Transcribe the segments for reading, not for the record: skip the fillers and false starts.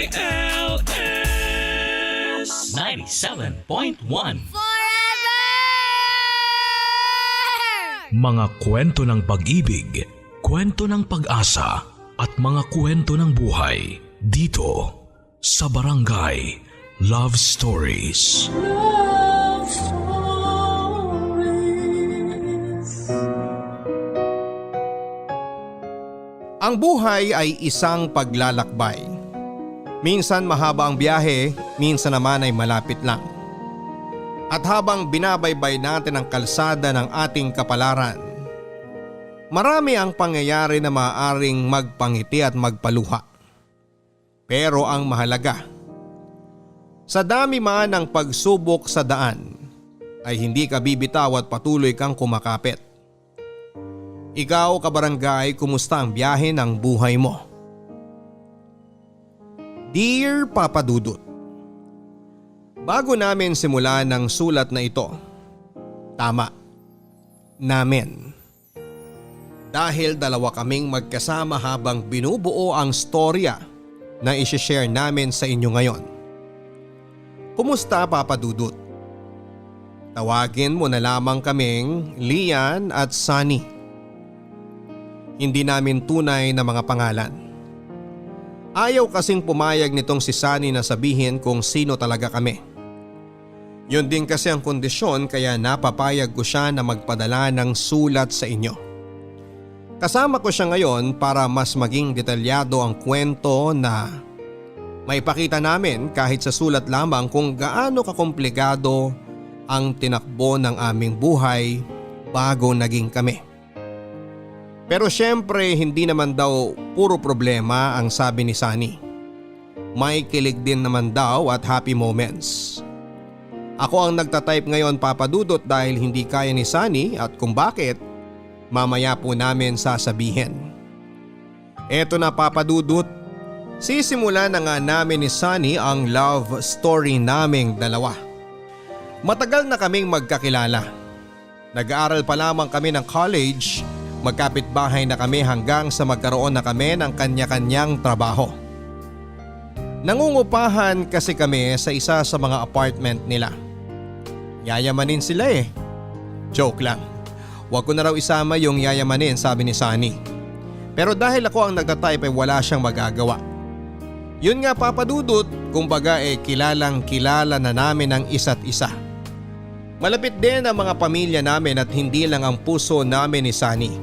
DWILS 97.1. Mga kwento ng pag-ibig, kwento ng pag-asa at mga kwento ng buhay dito sa Barangay Love Stories. Love Stories. Ang buhay ay isang paglalakbay. Minsan mahaba ang biyahe, minsan naman ay malapit lang. At habang binabaybay natin ang kalsada ng ating kapalaran, marami ang pangyayari na maaaring magpangiti at magpaluha. Pero ang mahalaga, sa dami man ng pagsubok sa daan, ay hindi ka bibitaw at patuloy kang kumakapit. Ikaw, kabarangay, kumusta ang biyahe ng buhay mo? Dear Papa Dudut, bago namin simulan ng sulat na ito, tama, namin. Dahil dalawa kaming magkasama habang binubuo ang storya na isishare namin sa inyo ngayon. Kumusta, Papa Dudut? Tawagin mo na lamang kaming Lian at Sunny. Hindi namin tunay na mga pangalan. Ayaw kasing pumayag nitong si Sunny na sabihin kung sino talaga kami. Yun din kasi ang kondisyon kaya napapayag ko siya na magpadala ng sulat sa inyo. Kasama ko siya ngayon para mas maging detalyado ang kwento na maipakita namin kahit sa sulat lamang kung gaano kakomplikado ang tinakbo ng aming buhay bago naging kami. Pero syempre hindi naman daw puro problema ang sabi ni Sunny. May kilig din naman daw at happy moments. Ako ang nagtatype ngayon, Papa Dudut, dahil hindi kaya ni Sunny at kung bakit, mamaya po namin sasabihin. Eto na, Papa Dudut, sisimula na nga namin ni Sunny ang love story naming dalawa. Matagal na kaming magkakilala. Nag-aaral pa lamang kami ng college, magkapitbahay na kami hanggang sa magkaroon na kami ng kanya-kanyang trabaho. Nangungupahan kasi kami sa isa sa mga apartment nila. Yayamanin sila eh. Joke lang. Huwag ko na raw isama yung yayamanin, sabi ni Sunny. Pero dahil ako ang nagtatype ay wala siyang magagawa. Yun nga, Papa Dudut, kumbaga kilalang kilala na namin ang isa't isa. Malapit din ang mga pamilya namin at hindi lang ang puso namin ni Sunny.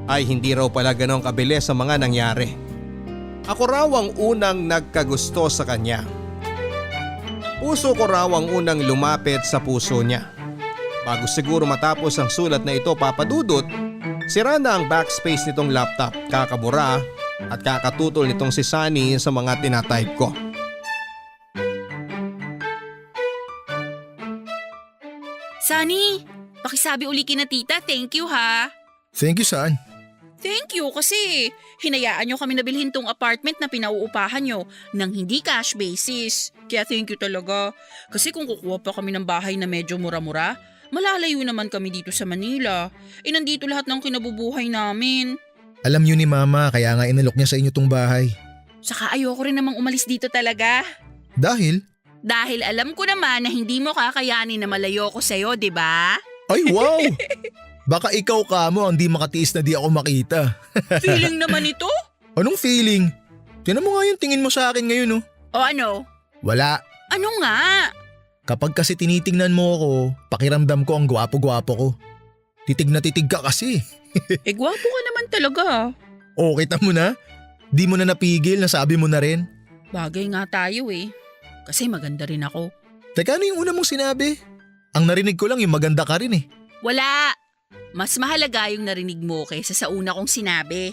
Ay hindi raw pala ganong kabilis sa mga nangyari. Ako raw ang unang nagkagusto sa kanya. Puso ko raw ang unang lumapit sa puso niya. Bago siguro matapos ang sulat na ito, Papa Dudut, sira na ang backspace nitong laptop, kakabura at kakatutol nitong si Sunny sa mga tinatype ko. Sunny, pakisabi uli kina tita, thank you ha. Thank you, saan? Thank you kasi hinayaan nyo kami na bilhin tong apartment na pinauupahan nyo nang hindi cash basis. Kaya thank you talaga. Kasi kung kukuha pa kami ng bahay na medyo mura-mura, malalayo naman kami dito sa Manila. Nandito lahat ng kinabubuhay namin. Alam niyo ni Mama, kaya nga inalok niya sa inyo tong bahay. Saka ayoko rin namang umalis dito talaga. Dahil? Dahil alam ko naman na hindi mo kakayanin na malayo ko sa'yo, di ba? Ay wow! Baka ikaw ka mo ang di makatiis na di ako makita. Feeling naman ito? Anong feeling? Tinan mo nga yung tingin mo sa akin ngayon, oh. O ano? Wala. Ano nga? Kapag kasi tinitingnan mo ako, pakiramdam ko ang gwapo-gwapo ko. Titig na titig ka kasi. Gwapo ka naman talaga. O, kita mo na? Di mo na napigil, nasabi mo na rin. Bagay nga tayo eh. Kasi maganda rin ako. Teka, ano yung una mong sinabi? Ang narinig ko lang yung maganda ka rin eh. Wala! Mas mahalaga yung narinig mo kaysa sa una kong sinabi.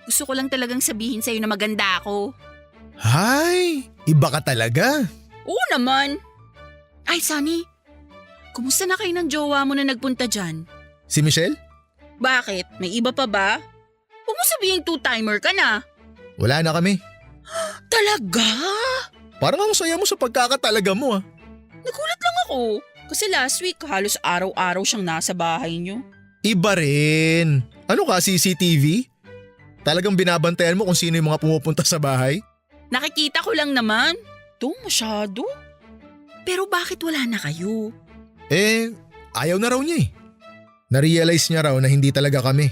Gusto ko lang talagang sabihin sa'yo na maganda ako. Hay! Iba ka talaga. Oo naman. Ay, Sunny. Kumusta na kayo ng jowa mo na nagpunta dyan? Si Michelle? Bakit? May iba pa ba? Huwag mo sabihin two-timer ka na. Wala na kami. Talaga? Parang ang saya mo sa pagkakatalaga mo ah. Nagulat lang ako. Kasi last week halos araw-araw siyang nasa bahay niyo. Iba rin. Ano ka, CCTV? Talagang binabantayan mo kung sino yung mga pumupunta sa bahay? Nakikita ko lang naman. To, masyado. Pero bakit wala na kayo? Ayaw na raw niya eh. Na-realize niya raw na hindi talaga kami.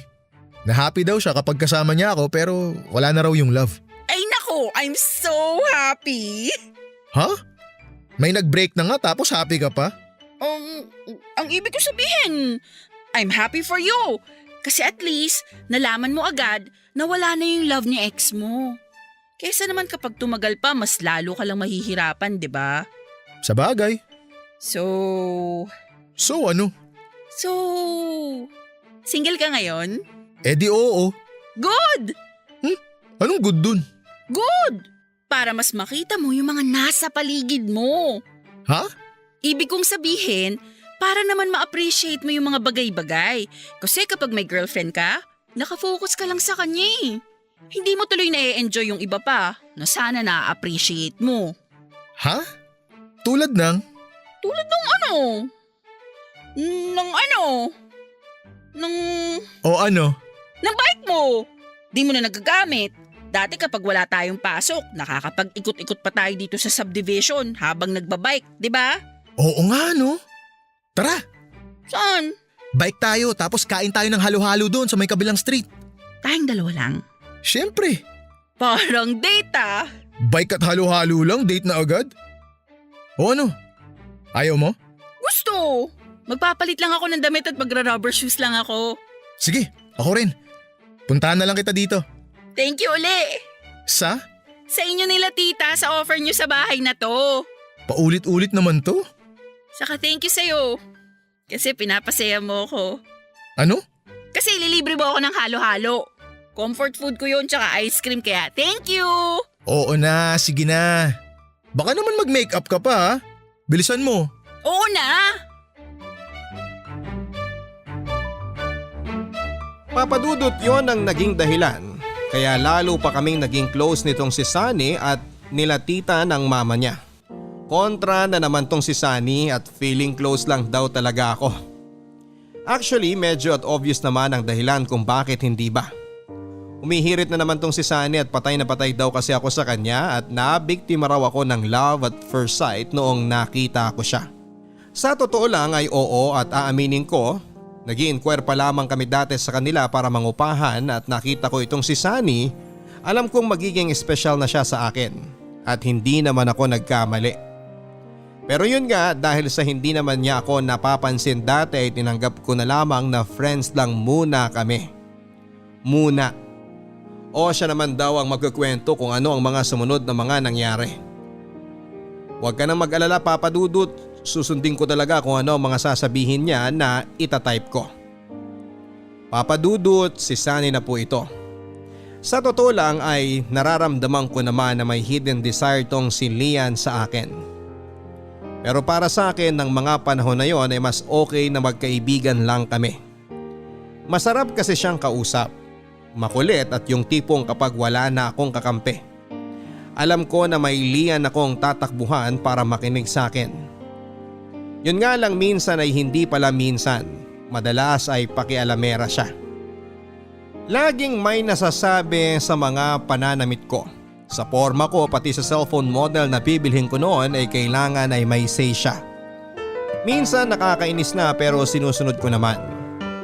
Na-happy daw siya kapag kasama niya ako pero wala na raw yung love. Ay nako, I'm so happy. Ha? May nag-break na nga tapos happy ka pa? Ang ibig ko sabihin, I'm happy for you. Kasi at least, nalaman mo agad na wala na yung love ni ex mo. Kesa naman kapag tumagal pa, mas lalo ka lang mahihirapan, di ba? Sa bagay. So, So ano? single ka ngayon? Di oo. Good! Anong good dun? Good! Para mas makita mo yung mga nasa paligid mo. Ha? Ibig kong sabihin, para naman ma-appreciate mo yung mga bagay-bagay. Kasi kapag may girlfriend ka, nakafocus ka lang sa kanya eh. Hindi mo tuloy na-enjoy yung iba pa na sana na-appreciate mo. Ha? Tulad ng? Tulad ng ano? Ng ano? O ano? Ng bike mo. Di mo na nagagamit. Dati kapag wala tayong pasok, nakakapag-ikot-ikot pa tayo dito sa subdivision habang nagbabike, di ba? Oo nga no. Tara, Saan? bike tayo tapos kain tayo ng halo-halo doon sa may kabilang street. Tayong dalawa lang. Siyempre, Parang date ah. bike at halo-halo lang, date na agad. O ano? Ayaw mo? Gusto. Magpapalit lang ako ng damit at magra-rubber shoes lang ako. Sige, ako rin. Puntahan na lang kita dito. Thank you uli. Sa? Sa inyo nila tita sa offer nyo sa bahay na to. Paulit-ulit naman to. Saka thank you sa'yo. Kasi pinapasaya mo ako. Ano? Kasi ililibre mo ako ng halo-halo. Comfort food ko yun tsaka ice cream kaya thank you. Oo na, sige na. Baka naman mag-makeup ka pa ha? Bilisan mo. Oo na. Papadudot yon ang naging dahilan. Kaya lalo pa kaming naging close nitong si Sunny at nila tita ng mama niya. Kontra na naman tong si Sunny at feeling close lang daw talaga ako. Actually medyo at obvious naman ang dahilan kung bakit hindi ba. Umihirit na naman tong si Sunny at patay na patay daw kasi ako sa kanya at nabiktima raw ako ng love at first sight noong nakita ko siya. Sa totoo lang ay oo at aaminin ko, nag-i-inquire pa lamang kami dati sa kanila para mangupahan at nakita ko itong si Sunny, alam kong magiging espesyal na siya sa akin at hindi naman ako nagkamali. Pero yun nga dahil sa hindi naman niya ako napapansin dati ay tinanggap ko na lamang na friends lang muna kami. Muna. O siya naman daw ang magkukwento kung ano ang mga sumunod na mga nangyari. Huwag ka nang mag-alala Papa Dudut, susundin ko talaga kung ano ang mga sasabihin niya na itatype ko. Papa Dudut, si Sunny na po ito. Sa totoo lang ay nararamdaman ko naman na may hidden desire tong si Lian sa akin. Pero para sa akin ng mga panahon na yon ay mas okay na magkaibigan lang kami. Masarap kasi siyang kausap. Makulit at yung tipong kapag wala na akong kakampi. Alam ko na may Lian akong tatakbuhan para makinig sa akin. Yun nga lang minsan ay hindi pala minsan. Madalas ay pakialamera siya. Laging may nasasabi sa mga pananamit ko. Sa forma ko pati sa cellphone model na bibilhin ko noon ay kailangan ay may say siya. Minsan nakakainis na pero sinusunod ko naman.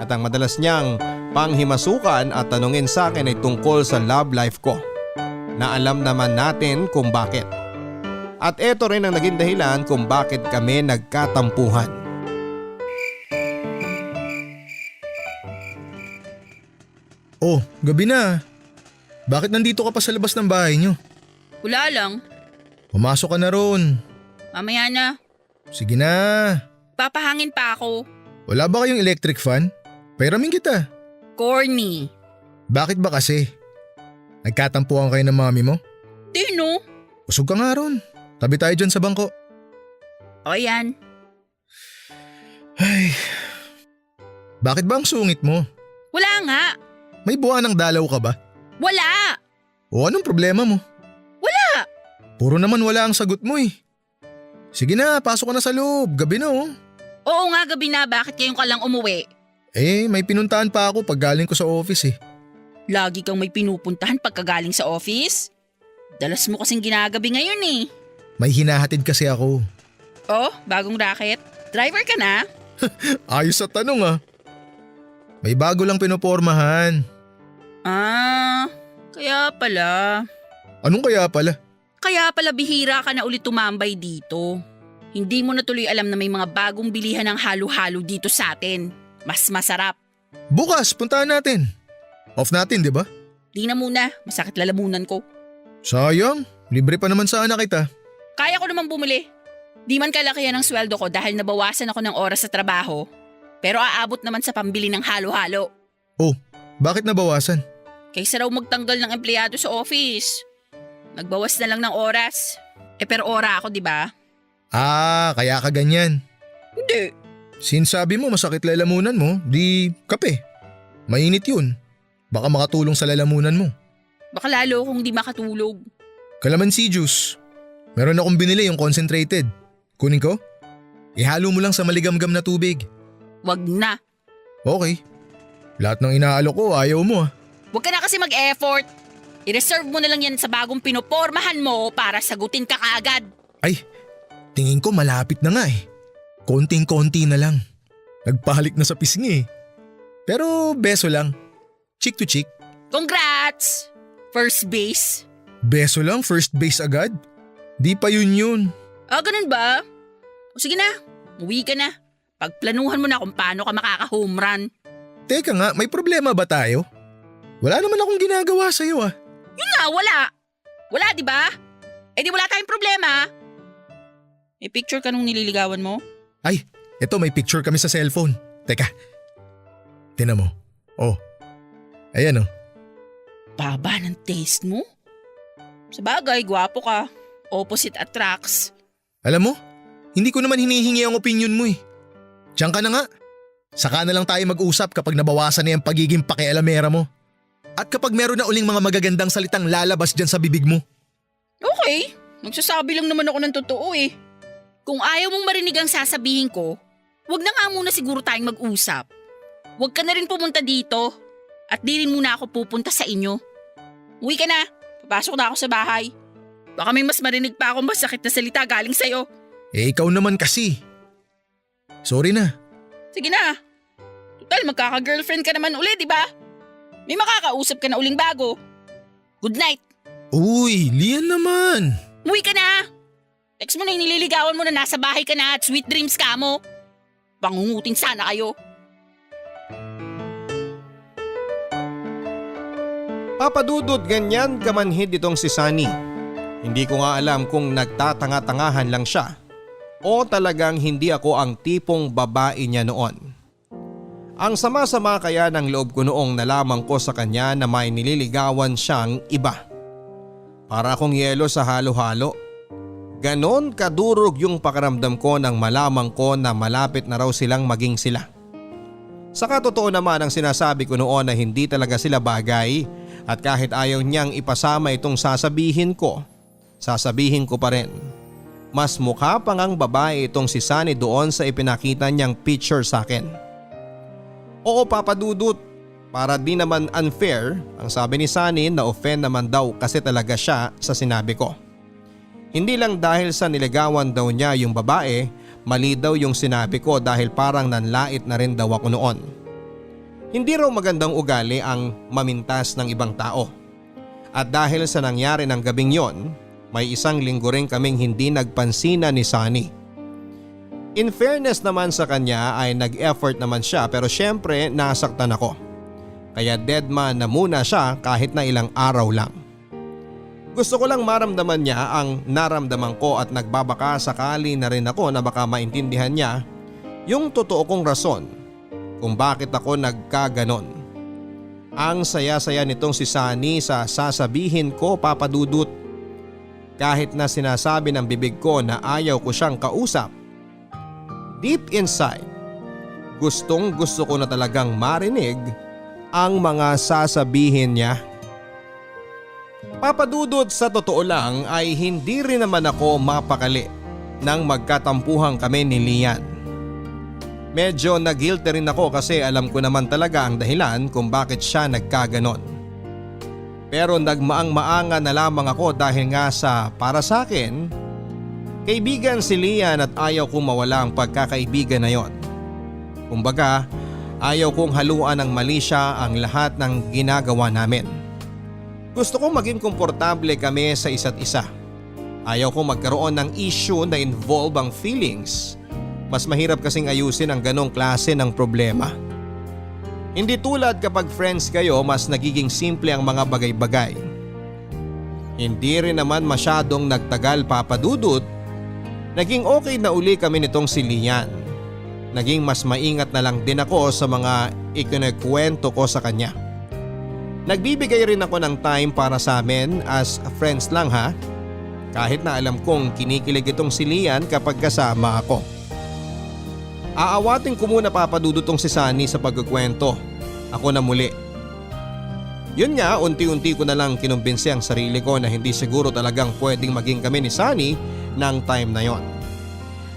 At ang madalas niyang panghimasukan at tanungin sa akin ay tungkol sa love life ko. Na alam naman natin kung bakit. At eto rin ang naging dahilan kung bakit kami nagkatampuhan. Oh, gabi na. Bakit nandito ka pa sa labas ng bahay niyo? Wala lang. Pumasok ka na ron. Mamaya na. Sige na. Papahangin pa ako. Wala ba kayong electric fan? Pairamin kita. Corny. Bakit ba kasi? Nagkatampuhan kayo ng mami mo? Tino? Usog ka nga ron. Tabi tayo dyan sa bangko. O yan. Ay. Bakit ba ang sungit mo? Wala nga. May buwan ng dalaw ka ba? Wala. O anong problema mo? Wala. Puro naman wala ang sagot mo eh. Sige na, pasok ka na sa loob. Gabi na oh. Oo nga gabi na, bakit kayong ka lang umuwi? May pinuntahan pa ako pag galing ko sa office eh. Lagi kang may pinupuntahan pagkagaling sa office? Dalas mo kasing ginagabi ngayon eh. May hinahatid kasi ako. Oh, bagong racket? Driver ka na? Ayos sa tanong ah. May bago lang pinopormahan. Ah, kaya pala. Anong kaya pala? Kaya pala bihira ka na ulit tumambay dito. Hindi mo na tuloy alam na may mga bagong bilihan ng halo-halo dito sa atin. Mas masarap. Bukas, puntahan natin. Off natin, di ba? Di na muna, masakit lalamunan ko. Sayang, libre pa naman sana kita. Kaya ko naman bumili. Di man kalakihan ng sweldo ko dahil nabawasan ako ng oras sa trabaho. Pero aabot naman sa pambili ng halo-halo. Oh, bakit nabawasan? Kaysa raw magtanggal ng empleyado sa office. Nagbawas na lang ng oras. Pero ora ako, di ba? Ah, kaya ka ganyan. Hindi. Sinsabi mo masakit lalamunan mo, di kape. Mainit yun. Baka makatulong sa lalamunan mo. Baka lalo kung di makatulog. Calamansi juice. Meron akong binili yung concentrated. Kunin ko? Ihalo mo lang sa maligamgam na tubig. Wag na. Okay. Lahat ng inaalok ko ayaw mo ah. Wag ka na kasi mag-effort. I-reserve mo na lang yan sa bagong pinopormahan mo para sagutin ka kaagad. Ay, tingin ko malapit na nga eh. Konting-konti na lang. Nagpahalik na sa pisngi eh. Pero beso lang. Chick to chick. Congrats! First base. Beso lang, first base agad? Di pa yun. Ah, ganun ba? O sige na, uwi ka na. Pagplanuhan mo na kung paano ka makaka-home run. Teka nga, may problema ba tayo? Wala naman akong ginagawa sa'yo ah. Yun nga, wala. Wala, di ba? Eh di wala tayong problema. May picture ka nung nililigawan mo? Ay, eto may picture kami sa cellphone. Teka. Tingnan mo. Oh. Ayan oh. Baba ng taste mo? Sa bagay, gwapo ka. Opposite attracts. Alam mo, hindi ko naman hinihingi ang opinion mo eh. Diyan ka na nga. Saka na lang tayo mag-usap kapag nabawasan na yung pagiging pakialamera mo. At kapag meron na uling mga magagandang salitang lalabas dyan sa bibig mo. Okay, nagsasabi lang naman ako ng totoo eh. Kung ayaw mong marinig ang sasabihin ko, wag na nga muna siguro tayong mag-usap. Wag ka na rin pumunta dito. At di rin muna ako pupunta sa inyo. Uwi ka na. Papasok na ako sa bahay. Baka may mas marinig pa akong masakit na salita galing sa'yo. Eh ikaw naman kasi. Sorry na. Sige na. Total, magkaka-girlfriend ka naman uli, di ba? May makakausap ka na uling bago. Good night. Uy, Lian naman. Uwi ka na. Text mo na yung nililigawan mo na nasa bahay ka na at sweet dreams ka mo. Pangungutin sana kayo. Papadudot ganyan kamanhid itong si Sunny. Hindi ko nga alam kung nagtatanga-tangahan lang siya o talagang hindi ako ang tipong babae niya noon. Ang sama-sama kaya ng loob ko noong nalaman ko sa kanya na may nililigawan siyang iba. Para akong yelo sa halo-halo. Ganon kadurog yung pakiramdam ko nang malaman ko na malapit na raw silang maging sila. Sa katotoo naman ang sinasabi ko noon na hindi talaga sila bagay at kahit ayaw niyang ipasama itong sasabihin ko pa rin. Mas mukha pang ang babae itong si Sunny doon sa ipinakita niyang picture sa akin. Oo papadudot, para di naman unfair, ang sabi ni Sunny na offend naman daw kasi talaga siya sa sinabi ko. Hindi lang dahil sa niligawan daw niya yung babae, mali daw yung sinabi ko dahil parang nanlait na rin daw ako noon. Hindi raw magandang ugali ang mamintas ng ibang tao. At dahil sa nangyari ng gabing yon, may isang linggo rin kaming hindi nagpansinan ni Sunny. In fairness naman sa kanya ay nag-effort naman siya pero syempre nasaktan ako. Kaya dead man na muna siya kahit na ilang araw lang. Gusto ko lang maramdaman niya ang naramdaman ko at nagbabaka sakali na rin ako na baka maintindihan niya yung totoo kong rason kung bakit ako nagkaganon. Ang saya-saya nitong si Sunny sa sasabihin ko papadudot. Kahit na sinasabi ng bibig ko na ayaw ko siyang kausap. Deep inside, gustong gusto ko na talagang marinig ang mga sasabihin niya. Papadudot sa totoo lang ay hindi rin naman ako mapakali nang magkatampuhan kami ni Lian. Medyo na-guilty rin ako kasi alam ko naman talaga ang dahilan kung bakit siya nagkaganon. Pero nagmaang-maanga na lamang ako dahil nga sa para sa akin, kaibigan si Lian at ayaw kong mawala ang pagkakaibigan na yon. Kumbaga, ayaw kong haluan ng mali siya ang lahat ng ginagawa namin. Gusto kong maging komportable kami sa isa't isa. Ayaw kong magkaroon ng issue na involve ang feelings. Mas mahirap kasing ayusin ang ganong klase ng problema. Hindi tulad kapag friends kayo, mas nagiging simple ang mga bagay-bagay. Hindi rin naman masyadong nagtagal, Papa Dudut. Naging okay na uli kami nitong si Lian. Naging mas maingat na lang din ako sa mga ikinikwento ko sa kanya. Nagbibigay rin ako ng time para sa amin as friends lang ha. Kahit na alam kong kinikilig itong si Lian kapag kasama ako. Aawatin ko muna, Papa Dudut, tong si Sunny sa pagkukwento. Ako na muli. Yun nga, unti-unti ko na lang kinumbinsi ang sarili ko na hindi siguro talagang pwedeng maging kami ni Sunny ng time na yon.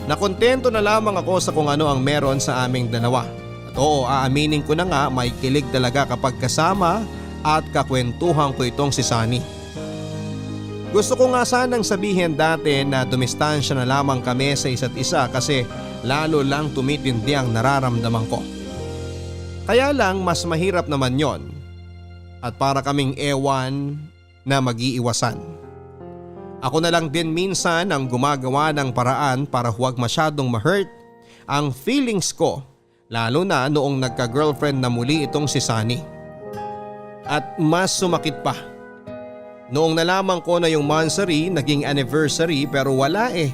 Nakontento na lamang ako sa kung ano ang meron sa aming dalawa. At oo, aaminin ko na nga, may kilig talaga kapag kasama at kakwentuhan ko itong si Sunny. Gusto ko nga sanang sabihin dati na dumistansya na lamang kami sa isa't isa kasi lalo lang tumitindi ang nararamdaman ko. Kaya lang mas mahirap naman yon at para kaming ewan na mag-iiwasan. Ako na lang din minsan ang gumagawa ng paraan para huwag masyadong ma-hurt ang feelings ko, lalo na noong nagka-girlfriend na muli itong si Sunny. At mas sumakit pa. Noong nalaman ko na yung monthsary naging anniversary pero wala eh.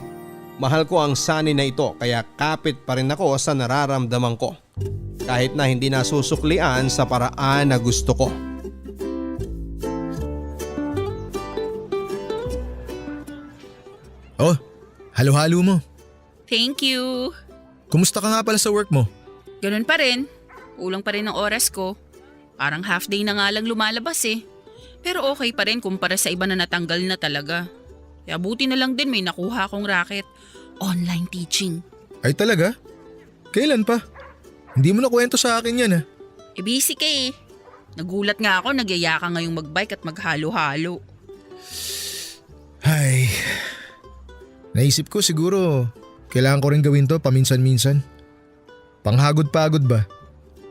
Mahal ko ang Sunny na ito kaya kapit pa rin ako sa nararamdaman ko. Kahit na hindi nasusuklian sa paraan na gusto ko. Oh, halo-halo mo. Thank you. Kumusta ka nga pala sa work mo? Ganun pa rin. Kulang pa rin ang oras ko. Parang half day na nga lang lumalabas eh. Pero okay pa rin kumpara sa iba na natanggal na talaga. Kaya buti na lang din may nakuha akong racket. Online teaching. Ay talaga? Kailan pa? Hindi mo na kwento sa akin yan Busy ka eh. Nagulat nga ako, nagyaya ka ngayong magbike at maghalo-halo. Ay, naisip ko siguro kailangan ko rin gawin to paminsan-minsan. Panghagod-pagod ba?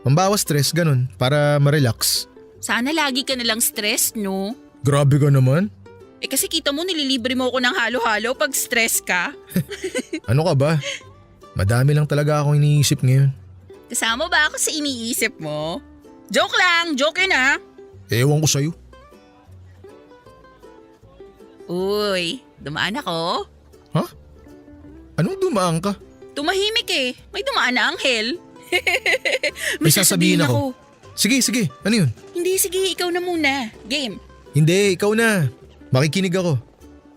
Pambawas stress, ganun, para ma-relax. Sana lagi ka nalang stress, no? Grabe ka naman. Kasi kita mo nililibre mo ako ng halo-halo pag stress ka. Ano ka ba? Madami lang talaga akong iniisip ngayon. Kasama ba ako sa iniisip mo? Joke lang, joke yun ha. Ewan ko sa'yo. Uy, dumaan ako. Ha? Anong dumaan ka? Tumahimik eh, may dumaan na anghel. May sasabihin ako. Sige, ano yun? Hindi, sige, ikaw na muna. Game. Hindi, ikaw na. Makikinig ako.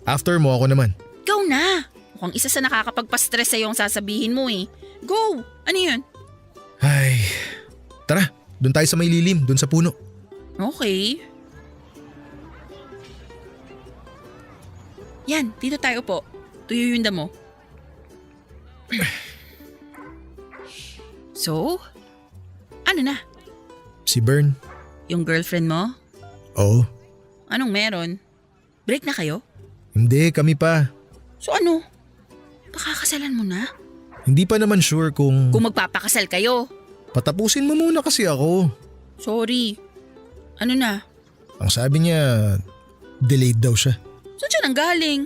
After mo, ako naman. Ikaw na. Mukhang isa sa nakakapagpa-stress sa'yo ang sasabihin mo eh. Go! Ano yun? Ay, tara, doon tayo sa may lilim, doon sa puno. Okay. Yan, dito tayo po. Tuyo yung damo. So, ano na? Si Bern. Yung girlfriend mo? Oo. Anong meron? Break na kayo? Hindi, kami pa. So ano? Pakakasalan mo na? Hindi pa naman sure kung Kung magpapakasal kayo? patapusin mo muna kasi ako. Sorry. Ano na? Ang sabi niya, delayed daw siya. Saan siya nanggaling?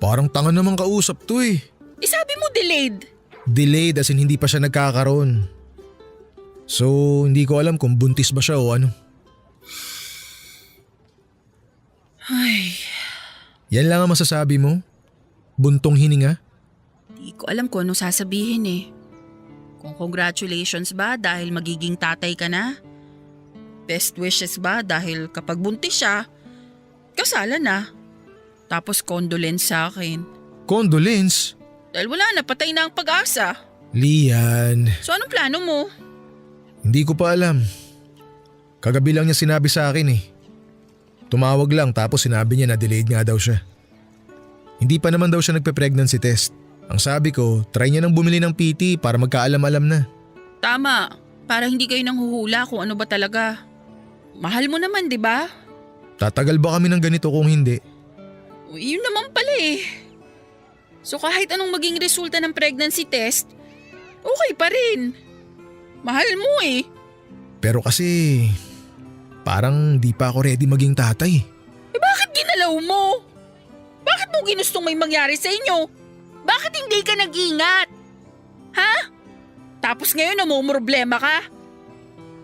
Parang tanga namang kausap to eh. Sabi mo delayed. Delayed as in hindi pa siya nagkakaroon. So, hindi ko alam kung buntis ba siya o ano. Ay, Yan lang ang masasabi mo? Buntong hininga? di ko alam kung ano sasabihin eh. Kung congratulations ba dahil magiging tatay ka na? Best wishes ba dahil kapag buntis siya, kasalan na? Tapos condolence sa akin. Condolence? Dahil wala na, patay na ang pag-asa. Lian, So anong plano mo? hindi ko pa alam. Kagabi lang niya sinabi sa akin eh. Tumawag lang tapos sinabi niya na delayed nga daw siya. Hindi pa naman daw siya nagpe-pregnancy test. Ang sabi ko, try niya nang bumili ng PT para magkaalam-alam na. Tama, para hindi kayo nang huhula kung ano ba talaga. Mahal mo naman, di ba? Tatagal ba kami ng ganito kung hindi? Yun naman pala eh. So kahit anong maging resulta ng pregnancy test, okay pa rin. Mahal mo eh. Pero kasi parang di pa ako ready maging tatay. Bakit ginalaw mo? Bakit mo ginustong may mangyari sa inyo? Bakit hindi ka nag-ingat? Ha? Tapos ngayon namumroblema ka?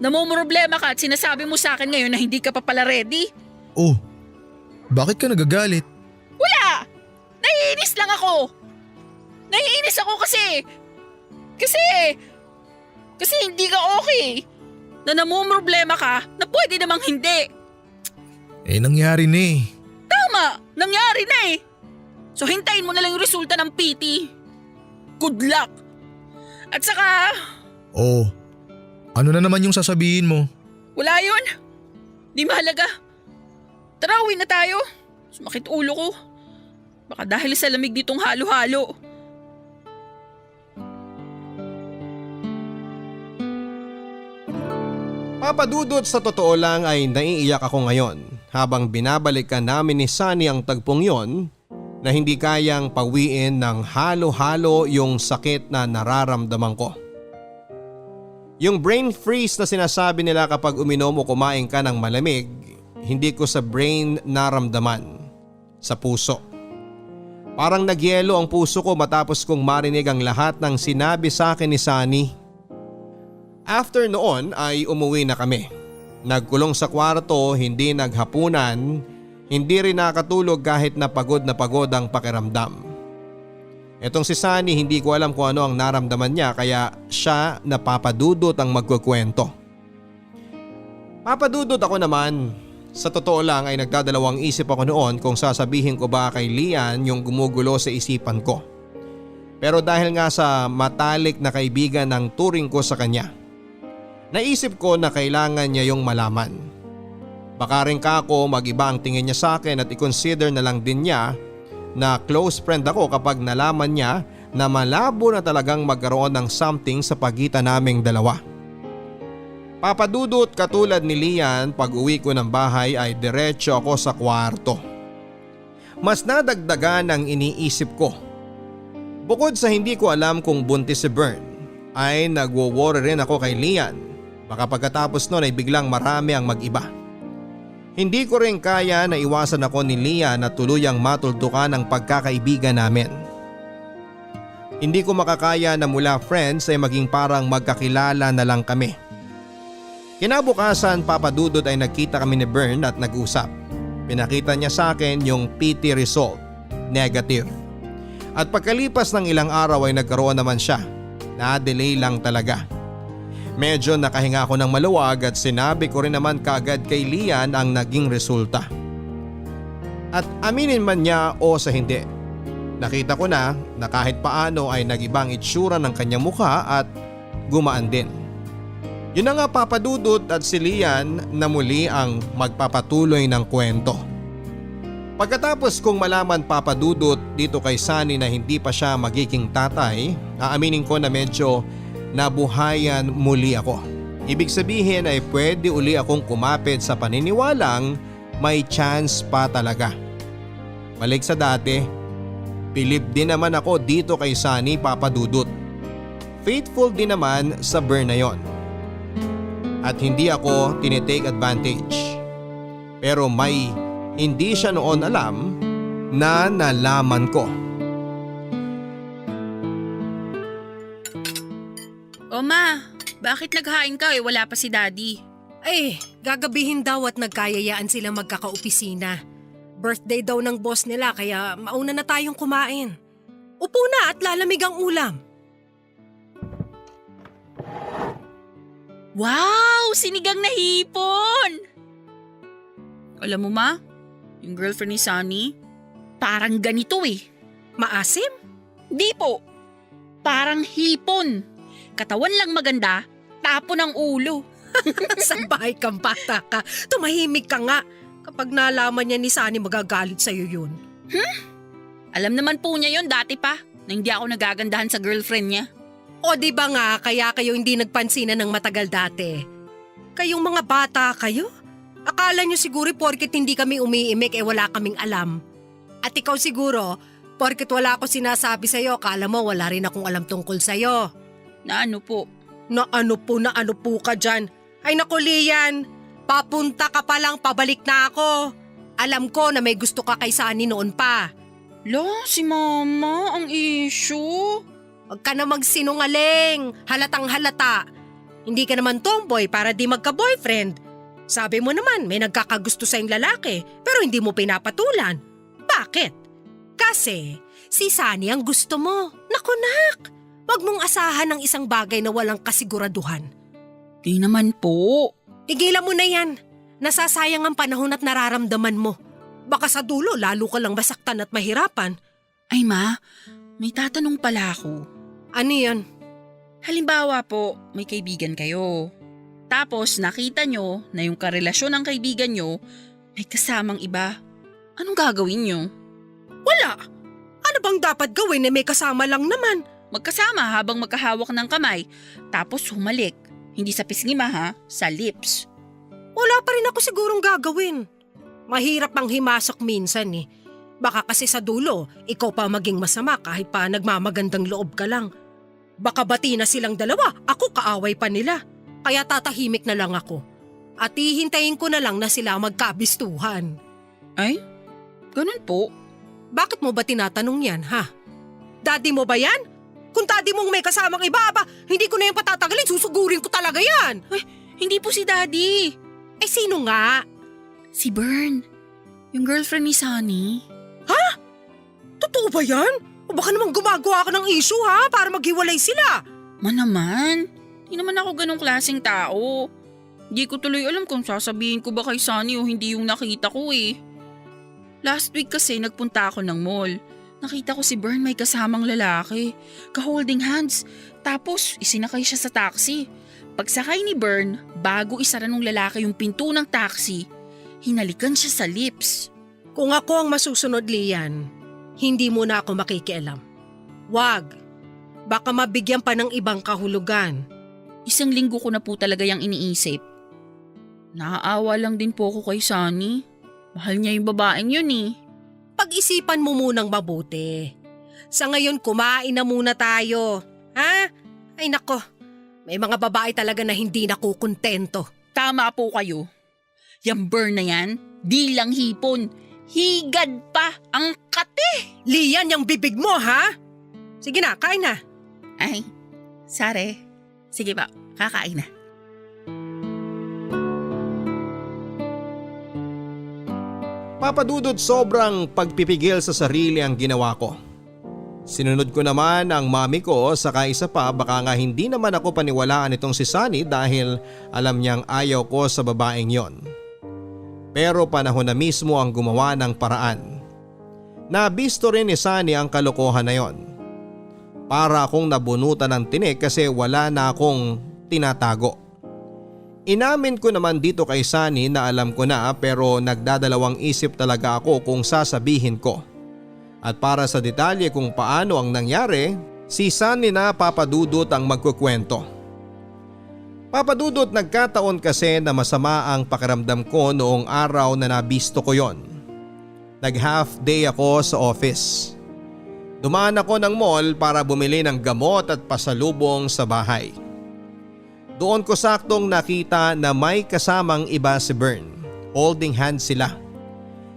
Namumroblema ka at sinasabi mo sa akin ngayon na hindi ka pa pala ready? Oh, bakit ka nagagalit? Wala! Naiinis lang ako! Naiinis ako kasi hindi ka okay. Na namumroblema ka na pwede namang hindi. Nangyari na eh. Tama! Nangyari na eh! So hintayin mo na lang yung resulta ng PT. Good luck! At saka, Oh, ano na naman yung sasabihin mo? wala yun. Di mahalaga. Tara, uwi na tayo. Sumakit ulo ko. Baka dahil sa lamig ditong halo-halo. Papadudot, sa totoo lang ay naiiyak ako ngayon habang binabalikan namin ni Sunny ang tagpong yon na hindi kayang pawiin ng halo-halo yung sakit na nararamdaman ko. Yung brain freeze na sinasabi nila kapag uminom o kumain ka ng malamig, hindi ko sa brain naramdaman, sa puso. Parang nagyelo ang puso ko matapos kong marinig ang lahat ng sinabi sa akin ni Sunny. After noon ay umuwi na kami. Nagkulong sa kwarto, hindi naghapunan, hindi rin nakatulog kahit na pagod ang pakiramdam. Etong si Sunny, hindi ko alam kung ano ang naramdaman niya kaya siya na Papadudot ang magkukwento. Papadudot ako naman. Sa totoo lang ay nagdadalawang isip ako noon kung sasabihin ko ba kay Lian yung gumugulo sa isipan ko. Pero dahil nga sa matalik na kaibigan ng turing ko sa kanya, naisip ko na kailangan niya yung malaman. Baka rin kako mag-iba ang tingin niya sa akin at i-consider na lang din niya na close friend ako kapag nalaman niya na malabo na talagang magkaroon ng something sa pagitan naming dalawa. Papadudot, katulad ni Lian, pag uwi ko ng bahay ay diretso ako sa kwarto. Mas nadagdagan ang iniisip ko. Bukod sa hindi ko alam kung buntis si Bern, ay nagwo-worry rin ako kay Lian. Baka pagkatapos nun ay biglang marami ang mag-iba. Hindi ko rin kaya na iwasan ako ni Lian na tuluyang matuldukan ang pagkakaibigan namin. Hindi ko makakaya na mula friends ay maging parang magkakilala na lang kami. Kinabukasan, Papadudot, ay nagkita kami ni Bern at nag-usap. Pinakita niya sa akin yung PT result, negative. At pagkalipas ng ilang araw ay nagkaroon naman siya. Na-delay lang talaga. Medyo nakahinga ako ng maluwag at sinabi ko rin naman kagad kay Lian ang naging resulta. At aminin man niya o sa hindi, nakita ko na kahit paano ay nag-ibang itsura ng kanyang mukha at gumaan din. Yun na nga, Papadudot, at si Lian na muli ang magpapatuloy ng kwento. Pagkatapos kong malaman, Papadudot, dito kay Sunny na hindi pa siya magiging tatay, aaminin ko na medyo nabuhayan muli ako. Ibig sabihin ay pwede uli akong kumapit sa paniniwalang may chance pa talaga. Balik sa dati, bilib din naman ako dito kay Sunny, Papadudot. Faithful din naman sa Bern na yon. At hindi ako tinitake advantage. Pero may hindi siya noon alam na nalaman ko. O ma, bakit naghain ka wala pa si Daddy? Ay, gagabihin daw at nagkayayaan sila magkakaopisina. Birthday daw ng boss nila kaya mauna na tayong kumain. Upo na at lalamig ang ulam. Wow! Sinigang na hipon! Alam mo ma, yung girlfriend ni Sunny, parang ganito eh. Maasim? Di po, parang hipon. Katawan lang maganda, tapo ng ulo. Sa bahay kang bata ka. Tumahimik ka nga. Kapag nalaman niya ni Sunny magagalit sa'yo yun. Alam naman po niya yon dati pa, na hindi ako nagagandahan sa girlfriend niya. O di ba nga kaya kayo hindi nagpansinan ng matagal dati? Kayong mga bata kayo? Akala nyo siguro porket hindi kami umiimik wala kaming alam. At ikaw siguro, porket wala ako sinasabi sa'yo, akala mo wala rin akong alam tungkol sa'yo. Na ano po? Na ano po ka dyan? Ay naku Lian, papunta ka pa lang, pabalik na ako. Alam ko na may gusto ka kay Sunny noon pa. La, si Mama, ang issue. Huwag ka na magsinungaling, halatang halata. Hindi ka naman tomboy para di magka-boyfriend. Sabi mo naman may nagkakagusto sa'yong lalaki pero hindi mo pinapatulan. Bakit? Kasi si Sunny ang gusto mo. Naku nak, huwag mong asahan ng isang bagay na walang kasiguraduhan. Di naman po. Tigilan mo na yan. Nasasayang ang panahon at nararamdaman mo. Baka sa dulo lalo ka lang masaktan at mahirapan. Ay ma, may tatanong pala ako. Ano yan? Halimbawa po, may kaibigan kayo. Tapos nakita nyo na yung karelasyon ng kaibigan nyo may kasamang iba. Anong gagawin nyo? Wala. Ano bang dapat gawin na may kasama lang naman? Magkasama habang magkahawak ng kamay, tapos humalik. Hindi sa pisngi ha, sa lips. Wala pa rin ako sigurong gagawin. Mahirap ang himasok minsan eh. Baka kasi sa dulo, ikaw pa maging masama kahit pa nagmamagandang loob ka lang. Baka bati na silang dalawa, ako kaaway pa nila. Kaya tatahimik na lang ako. At hihintayin ko na lang na sila magkabistuhan. Ay, ganun po. Bakit mo ba tinatanong yan ha? Daddy mo ba yan? Kung daddy mong may kasamang iba, hindi ko na yan patatagalin, susugurin ko talaga yan. Ay, hindi po si Daddy. Eh sino nga? Si Bern, yung girlfriend ni Sunny. Totoo ba yan? O baka naman gumagawa ka ng issue ha para maghiwalay sila. Naman, di naman ako ganong klaseng tao. Di ko tuloy alam kung sasabihin ko ba kay Sunny o hindi yung nakita ko eh. Last week kasi nagpunta ako ng mall. Nakita ko si Bern may kasamang lalaki. Ka-holding hands. Tapos isinakay siya sa taxi. Pagsakay ni Bern, bago isara ng lalaki yung pinto ng taxi, hinalikan siya sa lips. Kung ako ang masusunod, Lian, hindi mo na ako makikialam. Wag. Baka mabigyan pa ng ibang kahulugan. 1 linggo ko na po talaga yung iniisip. Naaawa lang din po ako kay Sunny. Mahal niya yung babaeng yun eh. Pag-isipan mo munang mabuti. Sa ngayon, kumain na muna tayo. Ha? Ay nako, may mga babae talaga na hindi nakukontento. Tama po kayo. Yung Bern na yan, di lang hipon. Higad pa ang kate. Lian, yung bibig mo ha? Sige na, kain na. Ay, sare. Sige pa, kakain na. Papadudot sobrang pagpipigil sa sarili ang ginawa ko. Sinunod ko naman ang mami ko saka isa pa baka nga hindi naman ako paniwalaan itong si Sunny dahil alam niyang ayaw ko sa babaeng yon. Pero panahon na mismo ang gumawa ng paraan. Nabisto rin ni Sunny ang kalokohan na yon. Para akong nabunutan ng tinik kasi wala na akong tinatago. Inamin ko naman dito kay Sunny na alam ko na pero nagdadalawang isip talaga ako kung sasabihin ko. At para sa detalye kung paano ang nangyari, si Sunny na Papadudot ang magkukwento. Papadudot, nagkataon kasi na masama ang pakiramdam ko noong araw na nabisto ko yon. Nag-half day ako sa office. Dumaan ako ng mall para bumili ng gamot at pasalubong sa bahay. Doon ko saktong nakita na may kasamang iba si Bern. Holding hands sila.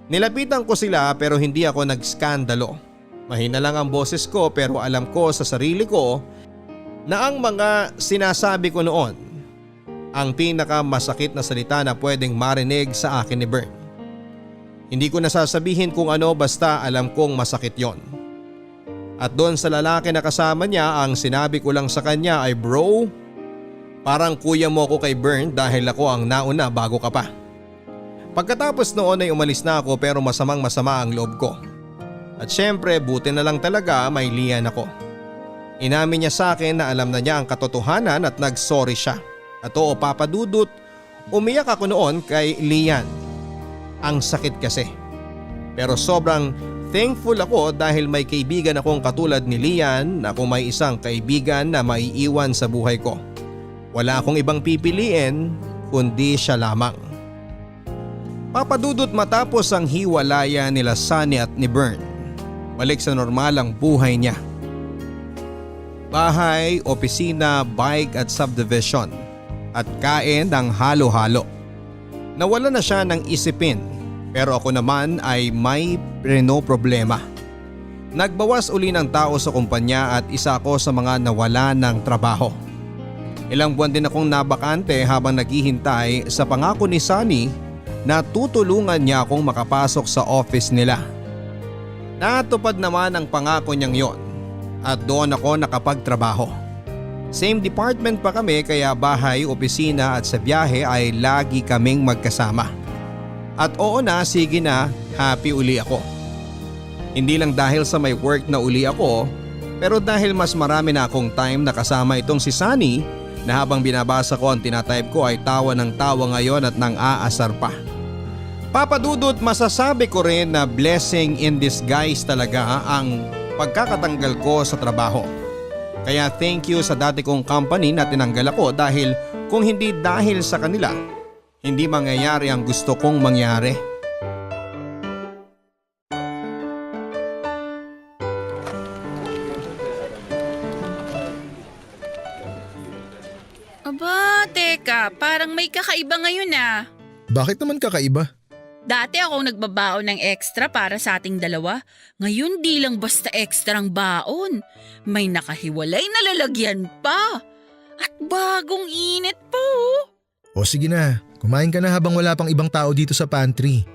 Nilapitan ko sila pero hindi ako nagskandalo. Mahina lang ang boses ko pero alam ko sa sarili ko na ang mga sinasabi ko noon ang pinakamasakit na salita na pwedeng marinig sa akin ni Bern. Hindi ko nasasabihin kung ano basta alam kong masakit yon. At doon sa lalaki na kasama niya ang sinabi ko lang sa kanya ay bro, parang kuya mo ako kay Bern dahil ako ang nauna bago ka pa. Pagkatapos noon ay umalis na ako pero masamang masama ang loob ko. At syempre buti na lang talaga may Lian ako. Inamin niya sa akin na alam na niya ang katotohanan at nag-sorry siya. At oo Papadudot, umiyak ako noon kay Lian. Ang sakit kasi. Pero sobrang thankful ako dahil may kaibigan akong katulad ni Lian na kung may isang kaibigan na maiiwan sa buhay ko. Wala akong ibang pipiliin kundi siya lamang. Papadudot matapos ang hiwalayan nila Sunny at ni Bern, balik sa normal ang buhay niya. Bahay, opisina, bike at subdivision at kain ng halo-halo. Nawala na siya ng isipin pero ako naman ay may problema. Nagbawas uli ng tao sa kumpanya at isa ako sa mga nawala ng trabaho. Ilang buwan din akong nabakante habang naghihintay sa pangako ni Sunny na tutulungan niya akong makapasok sa office nila. Natupad naman ang pangako niyang yon at doon ako nakapagtrabaho. Same department pa kami kaya bahay, opisina at sa biyahe ay lagi kaming magkasama. At oo na, sige na, happy uli ako. Hindi lang dahil sa may work na uli ako, pero dahil mas marami na akong time na kasama itong si Sunny na habang binabasa ko ang tinatype ko ay tawa ng tawa ngayon at nang aasar pa. Papadudot, masasabi ko rin na blessing in disguise talaga ang pagkakatanggal ko sa trabaho. Kaya thank you sa dati kong company na tinanggal ako dahil kung hindi dahil sa kanila, hindi mangyayari ang gusto kong mangyari. Aba, teka, parang may kakaiba ngayon ah. Bakit naman kakaiba? Dati akong nagbabaon ng extra para sa ating dalawa. Ngayon di lang basta extra ang baon. May nakahiwalay na lalagyan pa. At bagong init pa oh. O sige na, kumain ka na habang wala pang ibang tao dito sa pantry.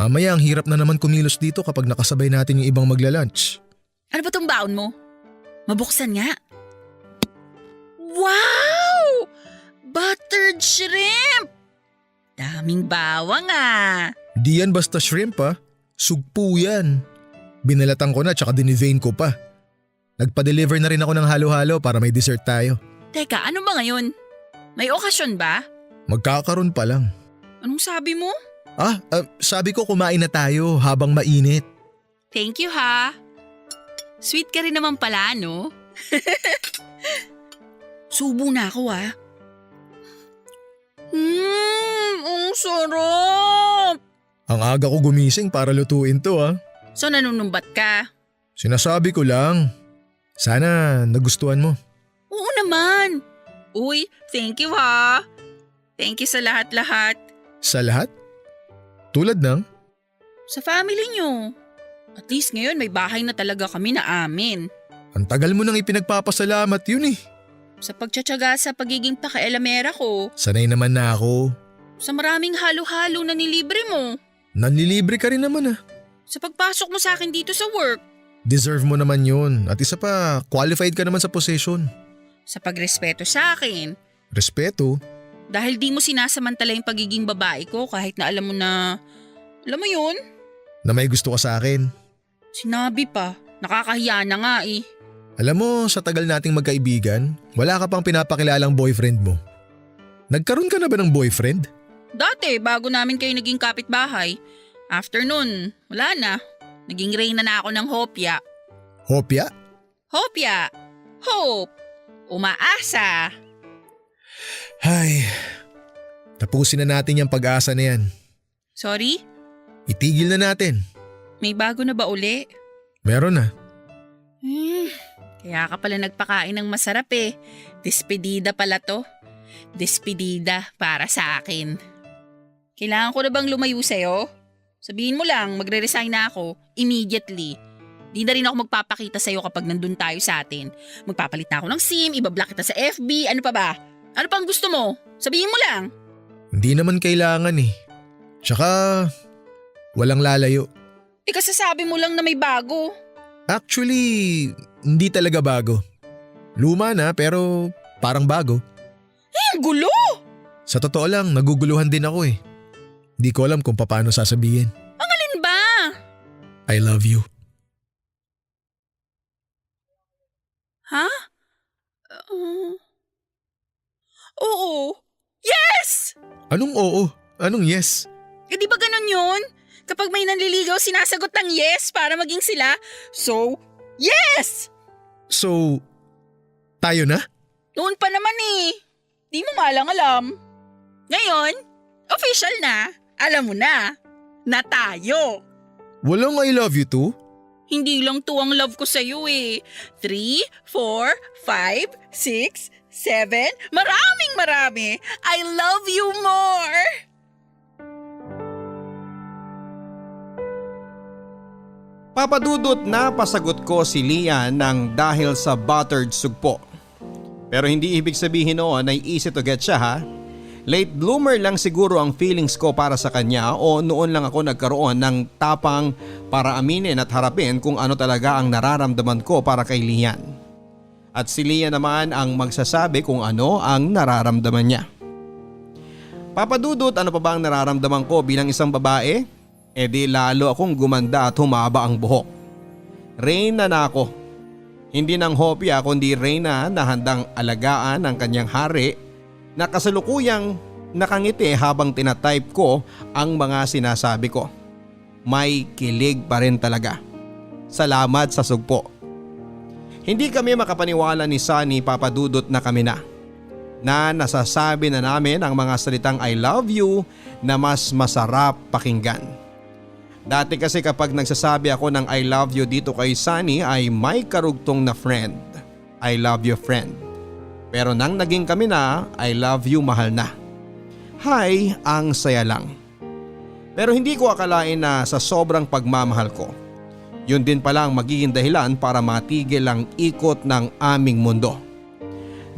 Mamaya ang hirap na naman kumilos dito kapag nakasabay natin yung ibang magla-lunch. Ano ba tong baon mo? Mabuksan nga. Wow! Buttered shrimp! Daming bawang ah. Di yan basta shrimp ha, sugpo yan. Binalatan ko na tsaka dinivain ko pa. Nagpa-deliver na rin ako ng halo-halo para may dessert tayo. Teka, ano ba ngayon? May okasyon ba? Magkakaroon pa lang. Anong sabi mo? Sabi ko kumain na tayo habang mainit. Thank you ha. Sweet ka rin naman pala, no? Subo na ako ah. Ang sarap! Ang aga ko gumising para lutuin to ha. So nanunumbat ka? Sinasabi ko lang. Sana nagustuhan mo. Oo naman. Uy, thank you ha. Thank you sa lahat-lahat. Sa lahat? Tulad ng? Sa family nyo. At least ngayon may bahay na talaga kami na amin. Ang tagal mo nang ipinagpapasalamat yun eh. Sa pagtsatsaga sa pagiging pakialamera ko. Sanay naman na ako. Sa maraming halo-halo na nilibre mo. Nanlilibre ka rin naman ah. Sa pagpasok mo sa akin dito sa work. Deserve mo naman yun. At isa pa, qualified ka naman sa position. Sa pagrespeto sa akin. Respeto? Dahil di mo sinasamantala yung pagiging babae ko kahit na alam mo yun? Na may gusto ka sa akin. Sinabi pa. Nakakahiya na nga eh. Alam mo, sa tagal nating magkaibigan, wala ka pang pinapakilalang boyfriend mo. Nagkaroon ka na ba ng boyfriend? Dati, bago namin kayo naging kapitbahay. After nun, wala na. Naging reyna na ako ng hopya. Hopya? Hopya! Hope! Umaasa! Ay, tapusin na natin yung pag-asa na yan. Sorry? Itigil na natin. May bago na ba uli? Meron na. Kaya ka pala nagpakain ng masarap eh. Despedida pala to. Despedida para sa akin. Kailangan ko na bang lumayo sa'yo? Sabihin mo lang, magre-resign na ako immediately. Di na rin ako magpapakita sa'yo kapag nandun tayo sa atin. Magpapalit na ako ng SIM, ibablock kita sa FB, ano pa ba? Ano pang gusto mo? Sabihin mo lang. Hindi naman kailangan eh. Tsaka, walang lalayo. Kasasabi mo lang na may bago. Actually, hindi talaga bago. Luma na pero parang bago. Ang gulo! Sa totoo lang, naguguluhan din ako eh. Hindi ko alam kung paano sasabihin. Ang alin ba? I love you. Ha? Oo. Yes! Anong oo? Anong yes? Di ba ganun yun? Kapag may nanliligaw, sinasagot ng yes para maging sila. So, yes! So, tayo na? Noon pa naman eh. Di mo malang alam. Ngayon, official na. Alam mo na tayo. Walang I love you too? Hindi lang to ang love ko sa'yo eh. 3, 4, 5, 6, 7, marami. I love you more. Papadudot na pasagot ko si Lian ng dahil sa buttered sugpo. Pero hindi ibig sabihin noon ay easy to get siya ha. Late bloomer lang siguro ang feelings ko para sa kanya o noon lang ako nagkaroon ng tapang para aminin at harapin kung ano talaga ang nararamdaman ko para kay Lian. At si Lian naman ang magsasabi kung ano ang nararamdaman niya. Papadudot, ano pa ba ang nararamdaman ko bilang isang babae? E di lalo akong gumanda at humaba ang buhok. Reyna na ako. Hindi nang hopya kundi Reyna na handang alagaan ang kanyang hari na kasalukuyang nakangiti habang tinatype ko ang mga sinasabi ko. May kilig pa rin talaga. Salamat sa sugpo. Hindi kami makapaniwala ni Sunny, Papadudot, na kami na nasasabi na namin ang mga salitang I love you na mas masarap pakinggan. Dati kasi kapag nagsasabi ako ng I love you dito kay Sunny ay may karugtong na friend. I love you friend. Pero nang naging kami na, I love you mahal na. Hay, ang saya lang. Pero hindi ko akalain na sa sobrang pagmamahal ko, yun din pala ang magiging dahilan para matigil ang ikot ng aming mundo.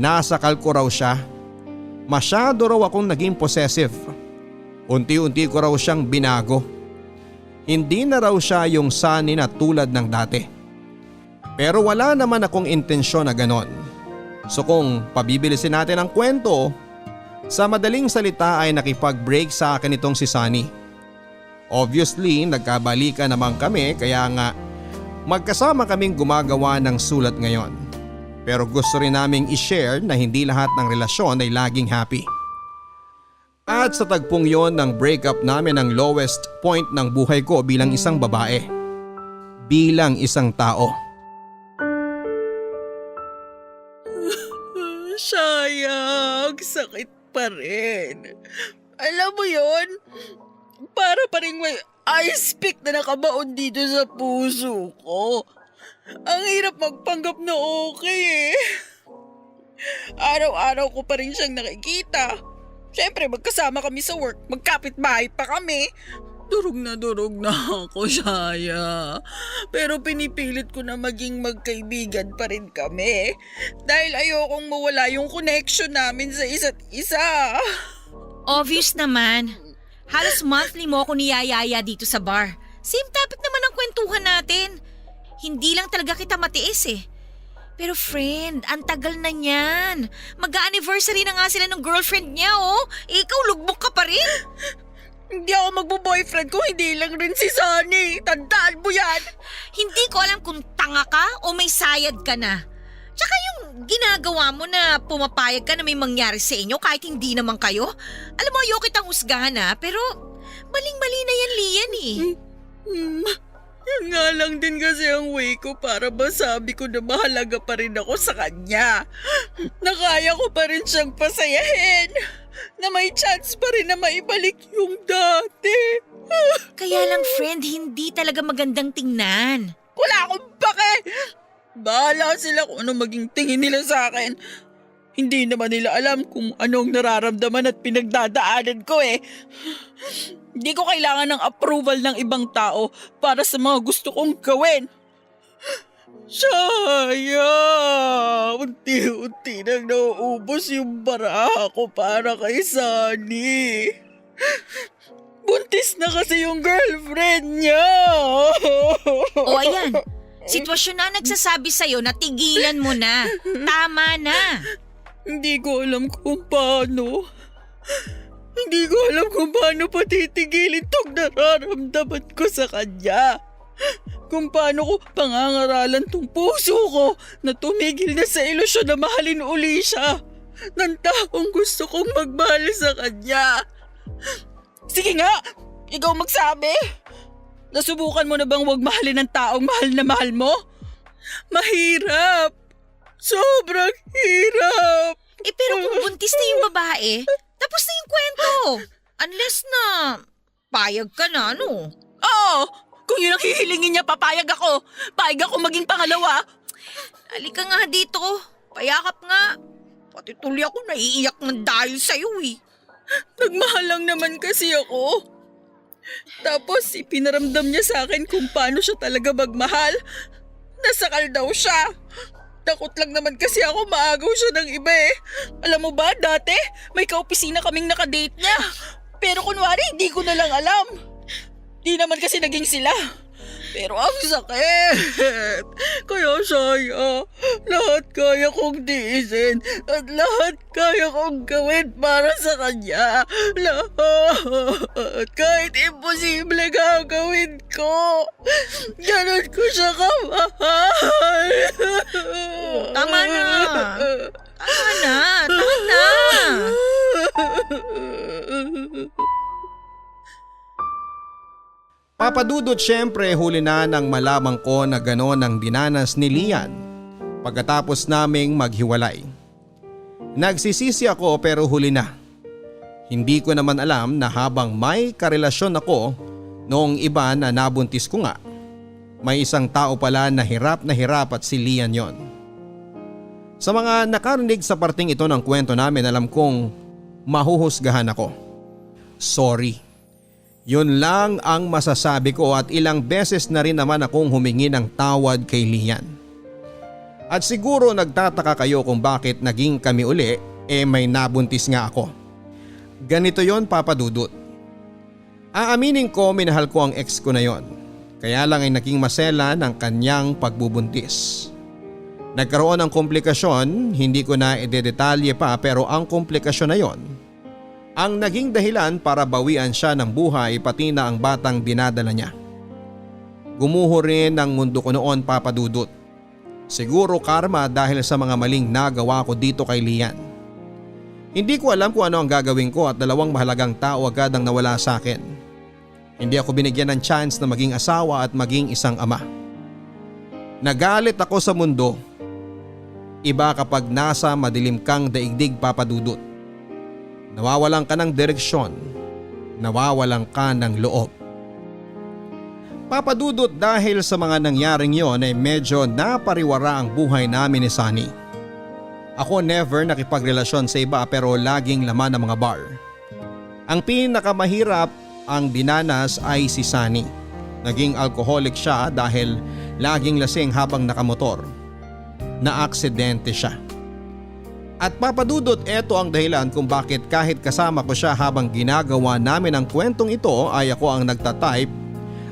Nasakal ko raw siya. Masyado raw akong naging possessive. Unti-unti ko raw siyang binago. Hindi na raw siya yung Sunny na tulad ng dati. Pero wala naman akong intensyon na ganon. So kung pabibilisin natin ang kwento, sa madaling salita ay nakipag-break sa akin itong si Sunny. Obviously nagkabalikan naman kami kaya nga magkasama kaming gumagawa ng sulat ngayon. Pero gusto rin naming i-share na hindi lahat ng relasyon ay laging happy. At sa tagpong yon ng breakup namin ang lowest point ng buhay ko bilang isang babae. Bilang isang tao. Sayang, sakit pa rin. Alam mo yon? Para pa rin may ice pick na nakabaon dito sa puso ko. Ang hirap magpanggap na okay eh. Araw-araw ko pa rin siyang nakikita. Siyempre magkasama kami sa work, magkapit-bahay pa kami. Durog na ako, Shaya. Pero pinipilit ko na maging magkaibigan pa rin kami. Dahil ayokong mawala yung connection namin sa isa't isa. Obvious naman. Halos monthly mo ako niyayaya dito sa bar. Same topic naman ang kwentuhan natin. Hindi lang talaga kita matiis eh. Pero friend, ang tagal na niyan. Mag-anniversary na nga sila ng girlfriend niya oh. Ikaw lugbok ka pa rin. Hindi ako magbo-boyfriend kung hindi lang rin si Sunny. Tandaan mo yan. Hindi ko alam kung tanga ka o may sayad ka na. Tsaka yung ginagawa mo na pumapayag ka na may mangyari sa inyo kahit hindi naman kayo. Alam mo, ayoko kitang husgahan pero maling-mali na yan, Lian eh. Yan nga lang din kasi ang way ko para masabi ko na mahalaga pa rin ako sa kanya. Na kaya ko pa rin siyang pasayahin. Na may chance pa rin na maibalik yung dati. Kaya lang friend, hindi talaga magandang tingnan. Wala akong pake. Bahala sila kung ano maging tingin nila sa akin. Hindi naman nila alam kung anong nararamdaman at pinagdadaanan ko eh. Hindi ko kailangan ng approval ng ibang tao para sa mga gusto kong gawin. Shaya! Unti-unti nang nauubos yung baraha ko para kay Sunny. Buntis na kasi yung girlfriend niya. O ayan, sitwasyon na nagsasabi sa'yo na tigilan mo na. Tama na. Hindi ko alam kung paano. Hindi ko alam kung paano patitigilin tong nararamdaman ko sa kanya. Kung paano ko pangangaralan tong puso ko na tumigil na sa ilusyon na mahalin uli siya ng taong gusto kong magmahal sa kanya. Sige nga, ikaw magsabi. Nasubukan mo na bang wag mahalin ng taong mahal na mahal mo? Mahirap. Sobrang hirap. Pero kung buntis na yung babae, tapos na yung kwento. Unless na Payag ka na, ano? Oo! Kung yun ang hihilingin niya, papayag ako. Payag ako maging pangalawa. Halika nga dito. Payakap nga. Pati tuloy ako naiiyak ng dahil sa'yo eh. Nagmahal lang naman kasi ako. Tapos ipinaramdam niya sa akin kung paano siya talaga magmahal. Nasakal daw siya. Takot lang naman kasi ako maagaw siya ng iba eh. Alam mo ba, dati may kaopisina kaming nakadate niya. Pero kunwari hindi ko na lang alam. Di naman kasi naging sila. Pero ang sakit. Kaya saya, lahat kaya kong tiisin at lahat kaya kong gawin para sa kanya. Lahat. Kahit imposible gagawin ko. Ganon ko siya kamahal. Tama na. Tama na. Tama na. Papadudot, syempre huli na nang malamang ko na gano'n ang dinanas ni Lian pagkatapos naming maghiwalay. Nagsisisi ako pero huli na. Hindi ko naman alam na habang may karelasyon ako noong iba na nabuntis ko nga, may isang tao pala na hirap at si Lian yon. Sa mga nakarinig sa parting ito ng kwento namin, alam kong mahuhusgahan ako. Sorry. Yun lang ang masasabi ko at ilang beses na rin naman akong humingi ng tawad kay Lian. At siguro nagtataka kayo kung bakit naging kami uli, may nabuntis nga ako. Ganito yon, Papa Dudut. Aaminin ko, minahal ko ang ex ko na yon. Kaya lang ay naging masela ng kanyang pagbubuntis. Nagkaroon ng komplikasyon, hindi ko na idedetalye pa pero ang komplikasyon na yon ang naging dahilan para bawian siya ng buhay pati na ang batang dinadala niya. Gumuho rin ang mundo ko noon, Papa Dudut. Siguro karma dahil sa mga maling nagawa ko dito kay Lian. Hindi ko alam kung ano ang gagawin ko at dalawang mahalagang tao agad ang nawala sa akin. Hindi ako binigyan ng chance na maging asawa at maging isang ama. Nagalit ako sa mundo. Iba kapag nasa madilim kang daigdig, Papa Dudut. Nawawalan ka ng direksyon, nawawalan ka ng loob. Papa Dudut, dahil sa mga nangyaring yon ay medyo napariwara ang buhay namin ni Sunny. Ako never nakipagrelasyon sa iba pero laging laman ng mga bar. Ang pinakamahirap ang dinanas ay si Sunny. Naging alcoholic siya dahil laging lasing habang nakamotor. Na-aksidente siya. At Papa Dudut, eto ang dahilan kung bakit kahit kasama ko siya habang ginagawa namin ang kwentong ito ay ako ang nagtatype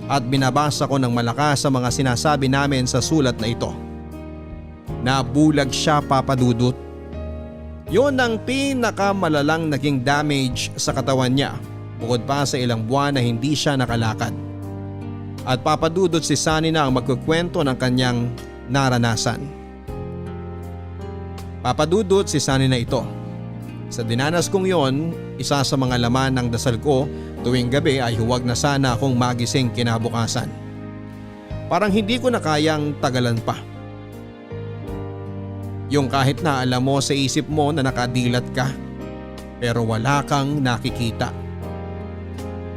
at binabasa ko ng malakas sa mga sinasabi namin sa sulat na ito. Nabulag siya, Papa Dudut. Yun ang pinakamalalang naging damage sa katawan niya bukod pa sa ilang buwan na hindi siya nakalakad. At Papa Dudut, si Sunny na ang magkukwento ng kanyang naranasan. Papa Dudut, si Sunny na ito. Sa dinanas kong yon, isa sa mga laman ng dasal ko tuwing gabi ay huwag na sana akong magising kinabukasan. Parang hindi ko na kayang tagalan pa. Yung kahit na alam mo sa isip mo na nakadilat ka, pero wala kang nakikita.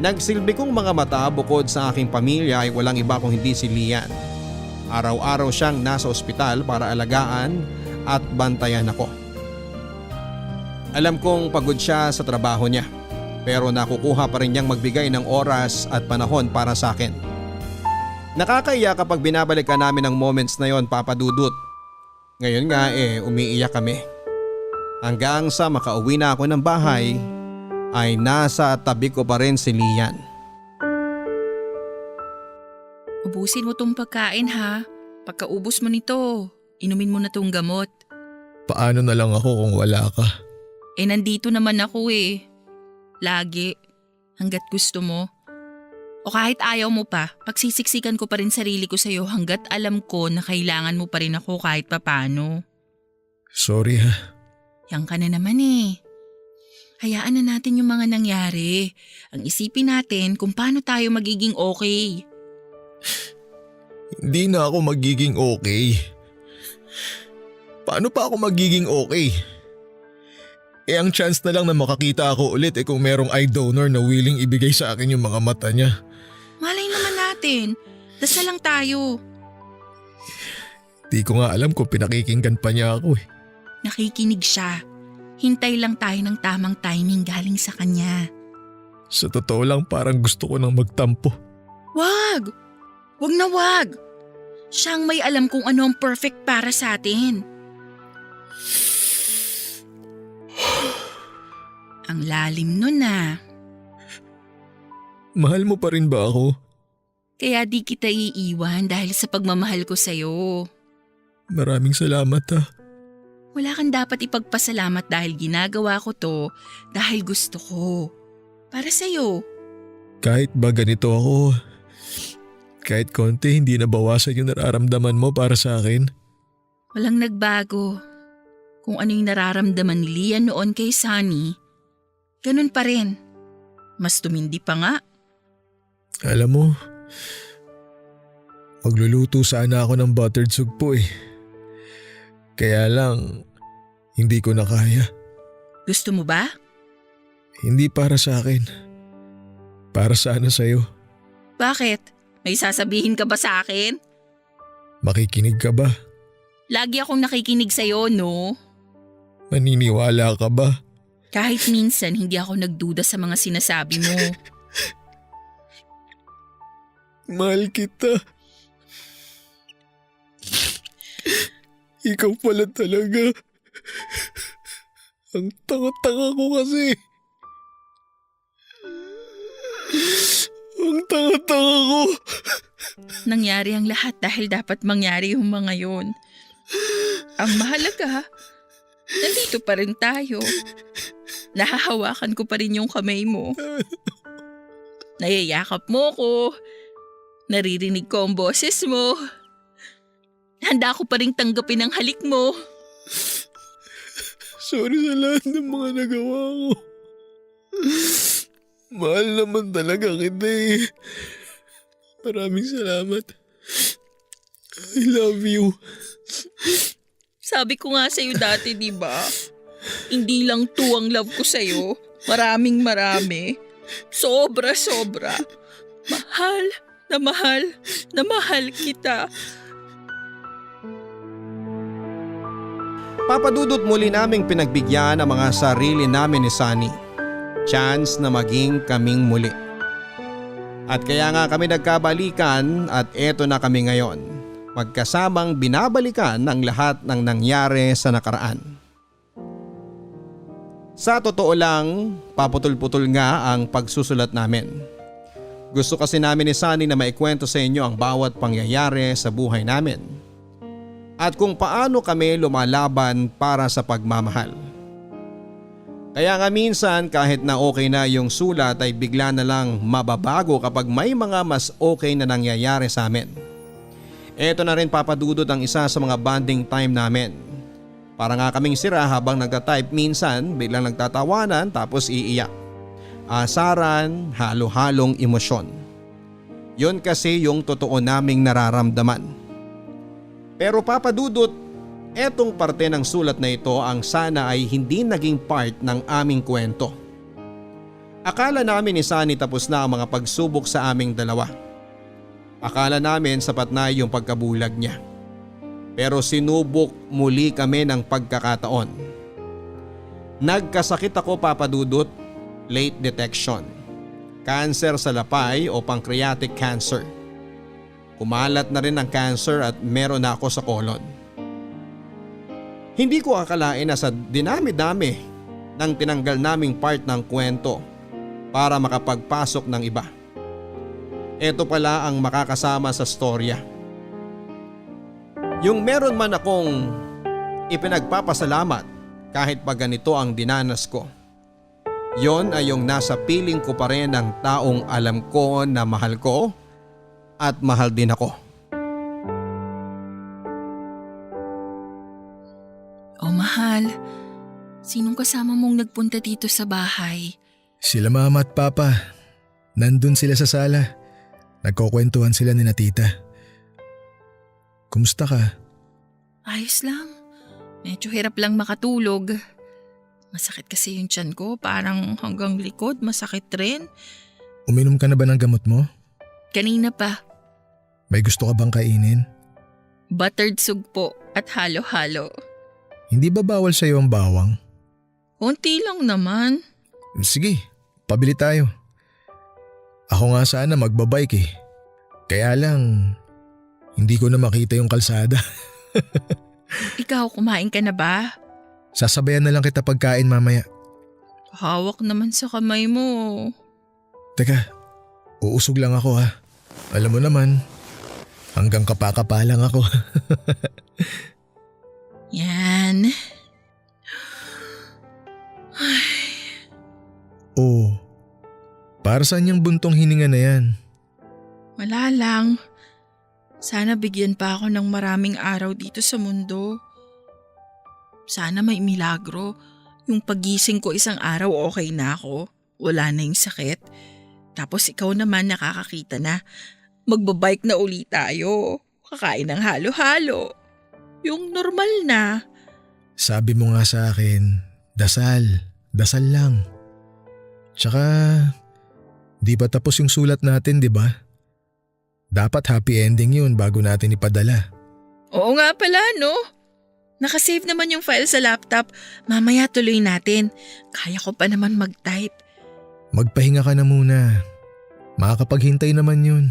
Nagsilbi kong mga mata bukod sa aking pamilya ay walang iba kung hindi si Lian. Araw-araw siyang nasa ospital para alagaan at bantayan ako. Alam kong pagod siya sa trabaho niya pero nakukuha pa rin niyang magbigay ng oras at panahon para sa akin. Nakakaiyak kapag binabalikan namin ang moments na yon, Papa Dudut. Ngayon nga umiiyak kami. Hanggang sa makauwi na ako ng bahay ay nasa tabi ko pa rin si Lian. Ubusin mo tong pagkain ha. Pagkaubos mo nito, inumin mo na tong gamot. Paano na lang ako kung wala ka? Nandito naman ako Lagi. Hanggat gusto mo. O kahit ayaw mo pa, pagsisiksikan ko pa rin sarili ko sa'yo hanggat alam ko na kailangan mo pa rin ako kahit papano. Sorry ha. Yan ka na naman Hayaan na natin yung mga nangyari. Ang isipin natin kung paano tayo magiging okay. Hindi na ako magiging okay. Paano pa ako magiging okay? Ang chance na lang na makakita ako ulit kung merong eye donor na willing ibigay sa akin yung mga mata niya. Malay naman natin. Dasal lang tayo. Di ko nga alam kung pinakikinggan pa niya ako. Nakikinig siya. Hintay lang tayo ng tamang timing galing sa kanya. Sa totoo lang parang gusto ko nang magtampo. Wag! Wag na wag! Siyang may alam kung ano ang perfect para sa atin. Ang lalim nun ah. Mahal mo pa rin ba ako? Kaya di kita iiwan dahil sa pagmamahal ko sa'yo. Maraming salamat ha. Wala kang dapat ipagpasalamat dahil ginagawa ko to dahil gusto ko. Para sa'yo. Kahit ba ganito ako, kahit konti hindi nabawasan yung nararamdaman mo para sa akin. Walang nagbago. Kung ano yung nararamdaman ni Lian noon kay Sunny, ganun pa rin. Mas tumindi pa nga. Alam mo, magluluto sana ako ng buttered sugpo Kaya lang, hindi ko na kaya. Gusto mo ba? Hindi para sa akin. Para sana sa'yo. Bakit? May sasabihin ka ba sa akin? Makikinig ka ba? Lagi akong nakikinig sa'yo, no? Maniniwala ka ba? Kahit minsan hindi ako nagduda sa mga sinasabi mo. Mahal kita. Ikaw pala talaga. Ang tanga-tanga ko kasi. Ang tanga-tanga ko. Nangyari ang lahat dahil dapat mangyari yung mga yun. Ang mahalaga, nandito pa rin tayo. Nahahawakan ko pa rin yung kamay mo. Nayayakap mo ko. Naririnig ko ang boses mo. Handa ko pa rin tanggapin ang halik mo. Sorry sa lahat ng mga nagawa ko. Mahal naman talaga kita Maraming salamat. I love you. Sabi ko nga sa'yo dati, di ba? Hindi lang 2 ang love ko sa'yo. Maraming marami. Sobra-sobra. Mahal na mahal na mahal kita. Papadudot muli naming pinagbigyan ang mga sarili namin ni Sunny. Chance na maging kaming muli. At kaya nga kami nagkabalikan at eto na kami ngayon. Magkasamang binabalikan ang lahat ng nangyari sa nakaraan. Sa totoo lang, paputol-putol nga ang pagsusulat namin. Gusto kasi namin ni Sunny na maikwento sa inyo ang bawat pangyayari sa buhay namin. At kung paano kami lumalaban para sa pagmamahal. Kaya nga minsan kahit na okay na yung sulat ay bigla na lang mababago kapag may mga mas okay na nangyayari sa amin. Eto na rin papadudot ang isa sa mga bonding time namin. Para nga kaming sira habang nagta-type minsan biglang nagtatawanan tapos iiyak. Asaran, halo-halong emosyon. Yun kasi yung totoo naming nararamdaman. Pero papadudot, etong parte ng sulat na ito ang sana ay hindi naging part ng aming kwento. Akala namin ni Sunny tapos na ang mga pagsubok sa aming dalawa. Akala namin sapat na yung pagkabulag niya. Pero sinubok muli kami ng pagkakataon. Nagkasakit ako papadudot, late detection. Cancer sa lapay o pancreatic cancer. Kumalat na rin ang cancer at meron na ako sa colon. Hindi ko akalain na sa dinami-dami ng tinanggal naming part ng kwento para makapagpasok ng iba. Ito pala ang makakasama sa storya. Yung meron man akong ipinagpapasalamat kahit pa ganito ang dinanas ko. Yon ay yung nasa piling ko pa rin ng taong alam ko na mahal ko at mahal din ako. Oh mahal, sinong kasama mong nagpunta dito sa bahay? Sila mama at papa. Nandun sila sa sala. Nagkukwentuhan sila ni na tita. Kumusta ka? Ayos lang. Medyo hirap lang makatulog. Masakit kasi yung tiyan ko, parang hanggang likod, masakit rin. Uminom ka na ba ng gamot mo? Kanina pa, May gusto ka bang kainin? buttered sugpo at halo-halo. Hindi ba bawal sa'yo ang bawang? Konti lang naman. Sige, pabili tayo. Ako nga sana magbabike eh. Kaya lang, hindi ko na makita yung kalsada. Ikaw, kumain ka na ba? Sasabayan na lang kita pagkain mamaya. Hawak naman sa kamay mo. Teka, uusog lang ako ha. Alam mo naman, hanggang kapakapa lang ako. Yan. Oh, para saan yung buntong hininga na yan? Wala lang. Sana bigyan pa ako ng maraming araw dito sa mundo. Sana may milagro. Yung pagising ko isang araw okay na ako. Wala na yung sakit. Tapos ikaw naman nakakakita na. Magbabike na uli tayo. Kakain ng halo-halo. Yung normal na. Sabi mo nga sa akin, dasal lang. Tsaka, di pa tapos yung sulat natin, di ba? Dapat happy ending yun bago natin ipadala. Oo nga pala, no? Nakasave naman yung file sa laptop. Mamaya tuloy natin. Kaya ko pa naman mag-type. Magpahinga ka na muna. Makakapaghintay naman yun.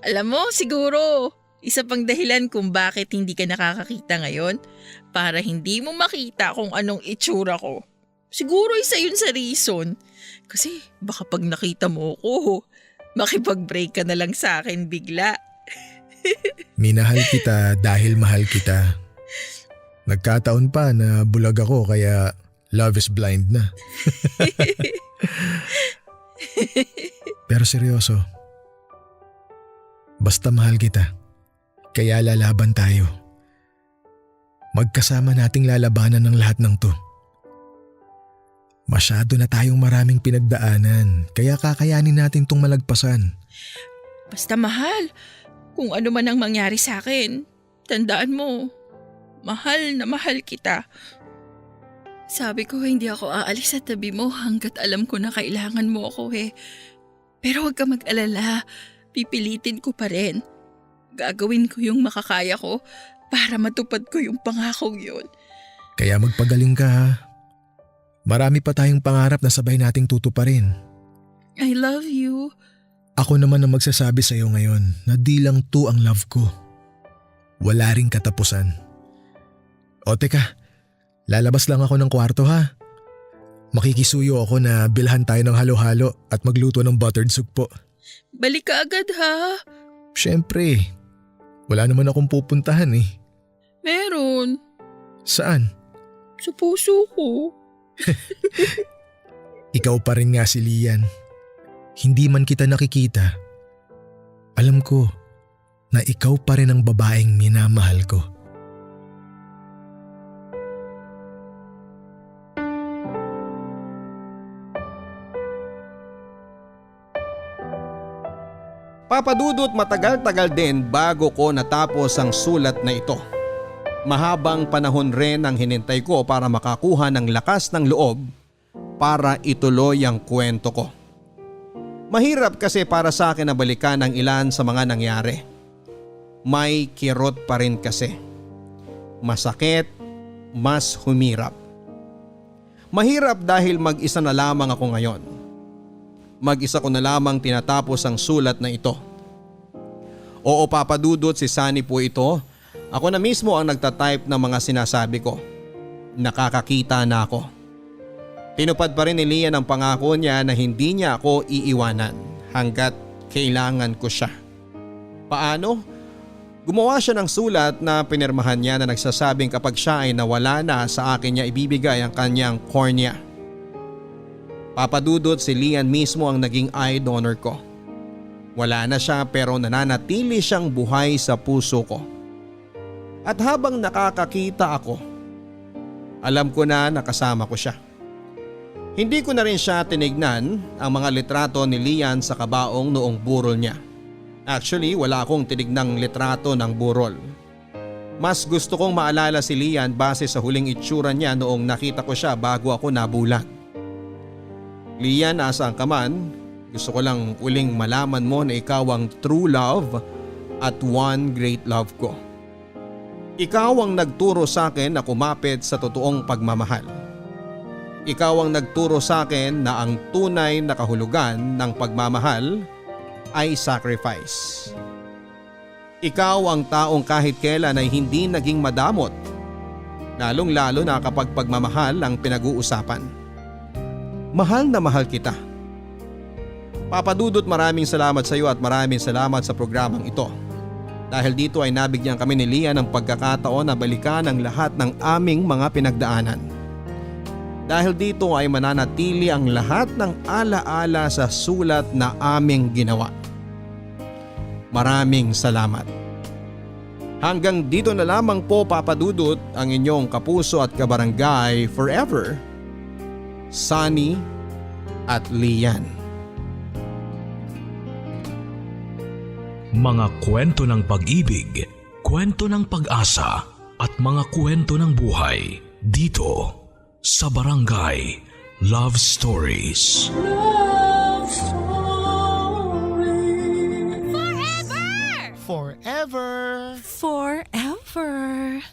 Alam mo, siguro, isa pang dahilan kung bakit hindi ka nakakakita ngayon, para hindi mo makita kung anong itsura ko. Siguro isa yun sa reason. Kasi baka pag nakita mo ko, makipag-break ka na lang sa akin bigla. Minahal kita dahil mahal kita. Nagkataon pa na bulag ako kaya love is blind na. Pero seryoso, basta mahal kita, kaya lalaban tayo. Magkasama nating lalabanan ng lahat ng to. Masyado na tayong maraming pinagdaanan, kaya kakayanin natin tong malagpasan. Basta mahal, kung ano man ang mangyari sa akin, tandaan mo, mahal na mahal kita. Sabi ko hindi ako aalis sa tabi mo hanggat alam ko na kailangan mo ako eh. Pero huwag ka mag-alala, pipilitin ko pa rin. Gagawin ko yung makakaya ko para matupad ko yung pangako yun. Kaya magpagaling ka ha. Marami pa tayong pangarap na sabay nating tutuparin. I love you. Ako naman ang magsasabi sa iyo ngayon na di lang to ang love ko. Wala ring katapusan. O teka, lalabas lang ako ng kwarto ha. Makikisuyo ako na bilhan tayo ng halo-halo at magluto ng buttered sugpo. Balik ka agad ha. Siyempre, wala naman akong pupuntahan eh. Meron. Saan? Sa puso ko. Ikaw pa rin nga si Lian. Hindi man kita nakikita, alam ko na ikaw pa rin ang babaeng minamahal ko. Papadudot matagal-tagal din bago ko natapos ang sulat na ito. Mahabang panahon rin ang hinintay ko para makakuha ng lakas ng loob para ituloy ang kwento ko. Mahirap kasi para sa akin na balikan ang ilan sa mga nangyari. May kirot pa rin kasi. Masakit, mas humirap. Mahirap dahil mag-isa na lamang ako ngayon. Mag-isa ko na lamang tinatapos ang sulat na ito. Oo, papadudot, si Sunny po ito. Ako na mismo ang nagtatype ng mga sinasabi ko. Nakakakita na ako. Tinupad pa rin ni Lian ang pangako niya na hindi niya ako iiwanan hanggat kailangan ko siya. Paano? Gumawa siya ng sulat na pinirmahan niya na nagsasabing kapag siya ay nawala na sa akin niya ibibigay ang kanyang cornea. Papadudot, si Lian mismo ang naging eye donor ko. Wala na siya pero nananatili siyang buhay sa puso ko. At habang nakakakita ako, alam ko na nakasama ko siya. Hindi ko na rin siya tinignan ang mga litrato ni Lian sa kabaong noong burol niya. Actually, wala akong tinignang litrato ng burol. Mas gusto kong maalala si Lian base sa huling itsura niya noong nakita ko siya bago ako nabulag. Lian, asaan ka man, gusto ko lang uling malaman mo na ikaw ang true love at one great love ko. Ikaw ang nagturo sa akin na kumapit sa totoong pagmamahal. Ikaw ang nagturo sa akin na ang tunay na kahulugan ng pagmamahal ay sacrifice. Ikaw ang taong kahit kailan ay hindi naging madamot, lalong-lalo na kapag pagmamahal ang pinag-uusapan. Mahal na mahal kita. Papa Dudut, maraming salamat sa iyo at maraming salamat sa programang ito. Dahil dito ay nabigyan kami ni Lian ng pagkakataon na balikan ang lahat ng aming mga pinagdaanan. Dahil dito ay mananatili ang lahat ng alaala sa sulat na aming ginawa. Maraming salamat. Hanggang dito na lamang po, Papa Dudut, ang inyong kapuso at kabarangay forever, Sunny at Lian. Mga kwento ng pag-ibig, kwento ng pag-asa at mga kwento ng buhay dito sa Barangay Love Stories. Love Story. Forever! Forever!